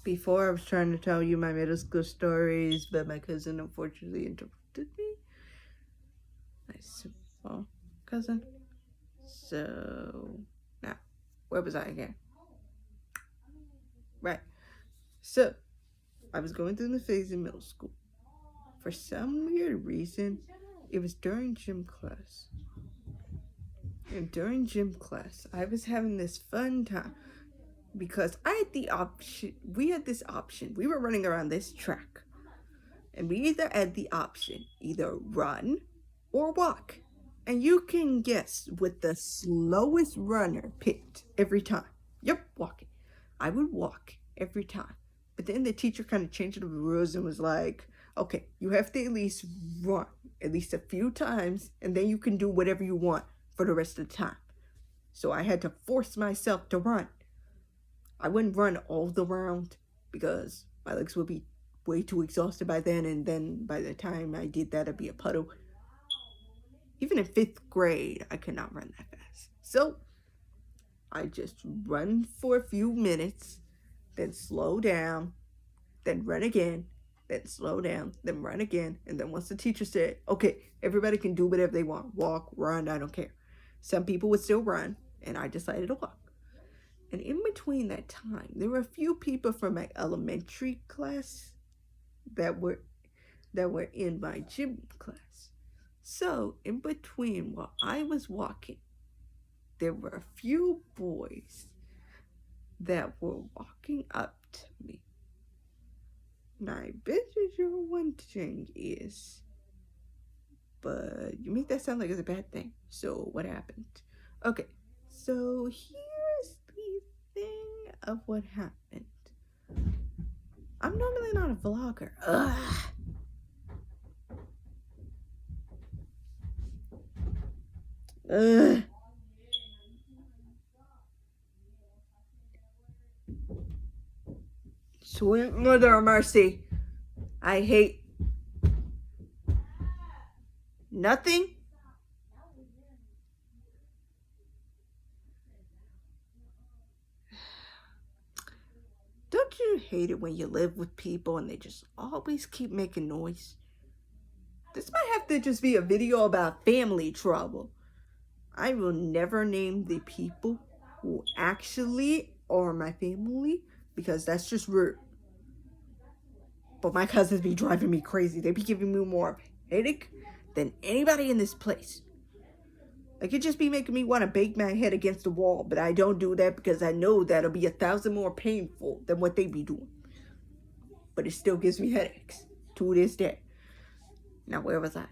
Before I was trying to tell you my middle school stories, but my cousin unfortunately interrupted me. My small cousin. So, now, where was I again? Right. So, I was going through the phase in middle school. For some weird reason, it was during gym class. And during gym class, I was having this fun time because I had the option. We had this option. We were running around this track. And we either had the option either run or walk. And you can guess what the slowest runner picked every time. Yep, walking. I would walk every time. But then the teacher kind of changed the rules and was like, okay, you have to at least run at least a few times, and then you can do whatever you want for the rest of the time. So I had to force myself to run. I wouldn't run all the round because my legs would be way too exhausted by then, and then by the time I did that, I'd be a puddle. Even in 5th grade, I could not run that fast. So I just run for a few minutes, then slow down, then run again, then slow down, then run again. And then once the teacher said, okay, everybody can do whatever they want, walk, run, I don't care. Some people would still run, and I decided to walk. And in between that time, there were a few people from my elementary class that were in my gym class. So in between while I was walking, there were a few boys that were walking up to me. Now I bet you're wondering is, but you make that sound like it's a bad thing. So what happened? Okay, so here's the thing of what happened. I'm normally not a vlogger. Sweet mother of mercy. I hate nothing. Don't you hate it when you live with people and they just always keep making noise? This might have to just be a video about family trouble. I will never name the people who actually are my family because that's just rude. But my cousins be driving me crazy. They be giving me more of a headache than anybody in this place. Like, it just be making me want to bang my head against the wall, but I don't do that because I know that'll be 1,000 more painful than what they be doing. But it still gives me headaches to this day. Now, where was I?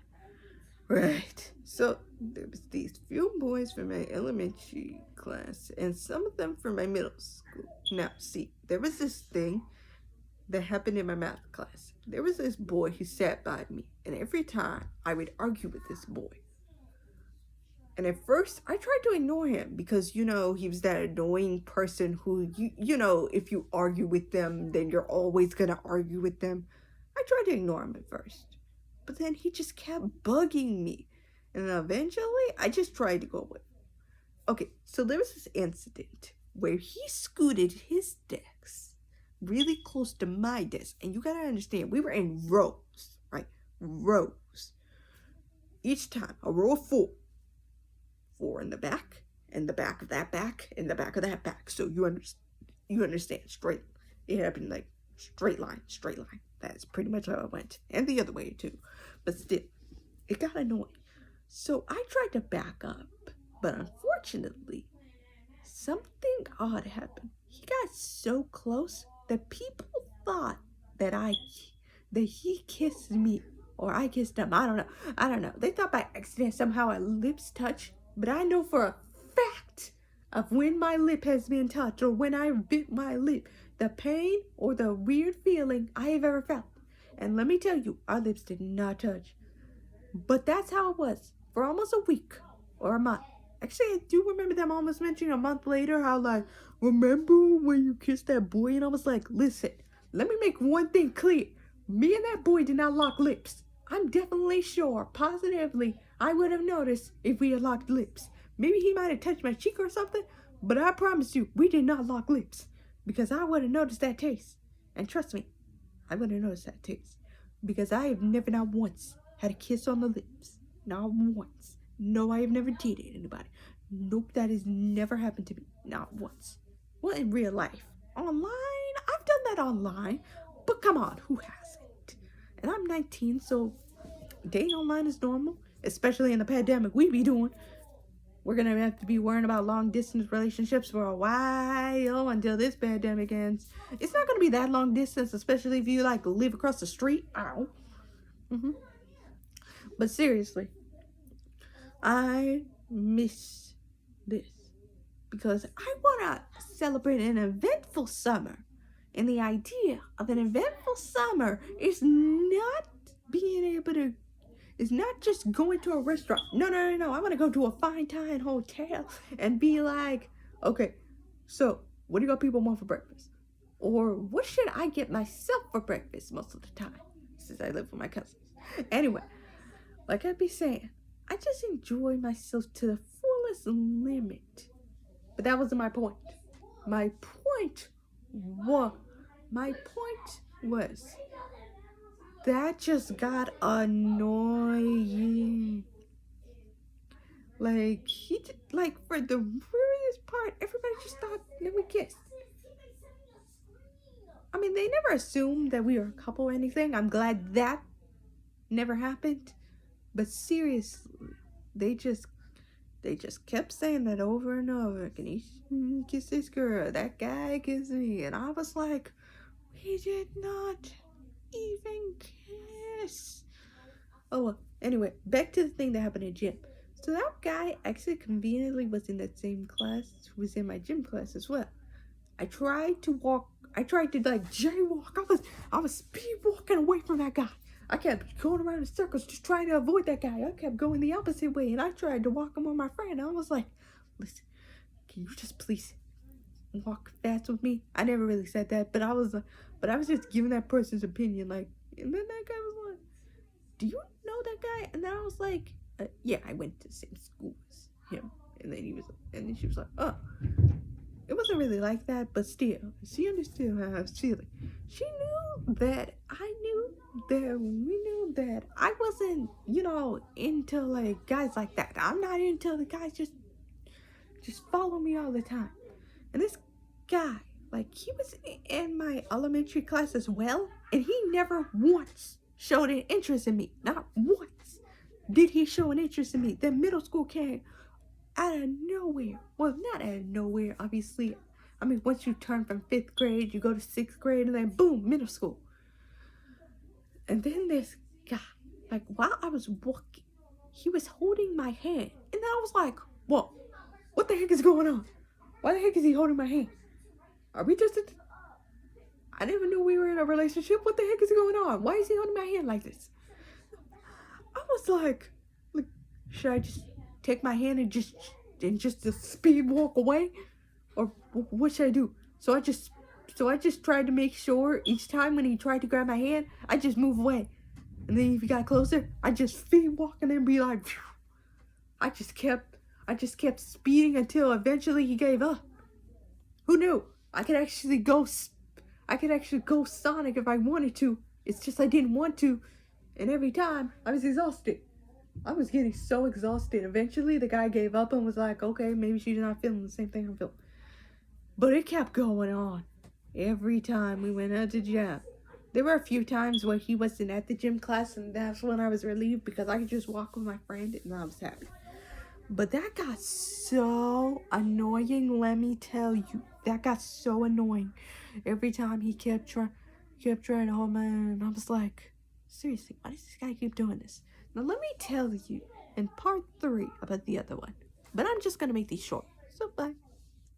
Right. So, there was these few boys from my elementary class, and some of them from my middle school. Now, see, there was this thing that happened in my math class. There was this boy who sat by me, and every time I would argue with this boy. And at first, I tried to ignore him because, he was that annoying person who, if you argue with them, then you're always going to argue with them. I tried to ignore him at first. But then he just kept bugging me. And eventually, I just tried to go away. Okay, so there was this incident where he scooted his desk really close to my desk. And you got to understand, we were in rows, right? Rows. Each time, a row of 4. 4 in the back, and the back of that back, and the back of that back. So you understand, straight. It happened like straight line. That's pretty much how it went. And the other way too. But still, it got annoying. So I tried to back up, but unfortunately, something odd happened. He got so close that people thought that he kissed me, or I kissed him. I don't know. They thought by accident somehow our lips touched. But I know for a fact of when my lip has been touched or when I bit my lip, the pain or the weird feeling I have ever felt. And let me tell you, our lips did not touch. But that's how it was for almost a week or a month. Actually, I do remember them almost mentioning a month later how, like, remember when you kissed that boy? And I was like, listen, let me make one thing clear. Me and that boy did not lock lips. I'm definitely sure, positively, I would have noticed if we had locked lips. Maybe he might have touched my cheek or something, but I promise you, we did not lock lips. Because I would have noticed that taste. And trust me, I wouldn't notice that taste. Because I have never, not once, had a kiss on the lips. Not once. No, I have never dated anybody. Nope, that has never happened to me. Not once. Well, in real life. Online? I've done that online. But come on, who hasn't? And I'm 19, so dating online is normal. Especially in the pandemic we be doing. We're going to have to be worrying about long distance relationships for a while until this pandemic ends. It's not going to be that long distance, especially if you like live across the street. Ow. But seriously, I miss this because I want to celebrate an eventful summer. And the idea of an eventful summer is not being able to, is not just going to a restaurant. No. I want to go to a fine dine hotel and be like, okay, so what do you people want for breakfast? Or what should I get myself for breakfast most of the time, since I live with my cousins? Anyway, like I'd be saying, I just enjoy myself to the fullest limit. But that wasn't my point. My point was that just got annoying. Like, for the weirdest part, everybody just thought that we kissed. I mean, they never assumed that we were a couple or anything. I'm glad that never happened. But seriously, they just kept saying that over and over. Can you kiss this girl? That guy kissed me. And I was like, we did not even kiss. Oh, well, anyway, back to the thing that happened in gym. So that guy actually conveniently was in that same class, who was in my gym class as well. I tried to like jaywalk. I was speed walking away from that guy. I kept going around in circles just trying to avoid that guy. I kept going the opposite way, and I tried to walk him with my friend. I was like, listen, can you just please walk fast with me? I never really said that, but I was just giving that person's opinion, like, and then that guy was like, do you know that guy? And then I was like, yeah, I went to the same school as him. And then she was like, oh. It wasn't really like that, but still, she understood how I was feeling. She knew that we knew that I wasn't, into like guys like that. I'm not into the guys just follow me all the time. And this guy, like, he was in my elementary class as well, and he never once showed an interest in me. Not once did he show an interest in me. Then middle school came out of nowhere. Well, not out of nowhere, obviously. I mean, once you turn from 5th grade, you go to 6th grade, and then boom, middle school. And then this guy, like, while I was walking, he was holding my hand. And then I was like, whoa, what the heck is going on? Why the heck is he holding my hand? Are we just I didn't even know we were in a relationship. What the heck is going on? Why is he holding my hand like this? I was like, should I just take my hand and just speed walk away? Or what should I do? So I just tried to make sure each time when he tried to grab my hand, I just move away. And then if he got closer, I just speed walk and then be like, phew. I just kept speeding until eventually he gave up. Who knew? I could actually go Sonic if I wanted to. It's just I didn't want to. And every time I was exhausted. I was getting so exhausted. Eventually the guy gave up and was like, okay, maybe she's not feeling the same thing I'm feeling. But it kept going on. Every time we went out to gym. There were a few times where he wasn't at the gym class, and that's when I was relieved because I could just walk with my friend and I was happy. But that got so annoying, let me tell you. That got so annoying. Every time he kept trying to hold my hand, I was like, seriously, why does this guy keep doing this? Now let me tell you in part 3 about the other one. But I'm just going to make these short. So bye.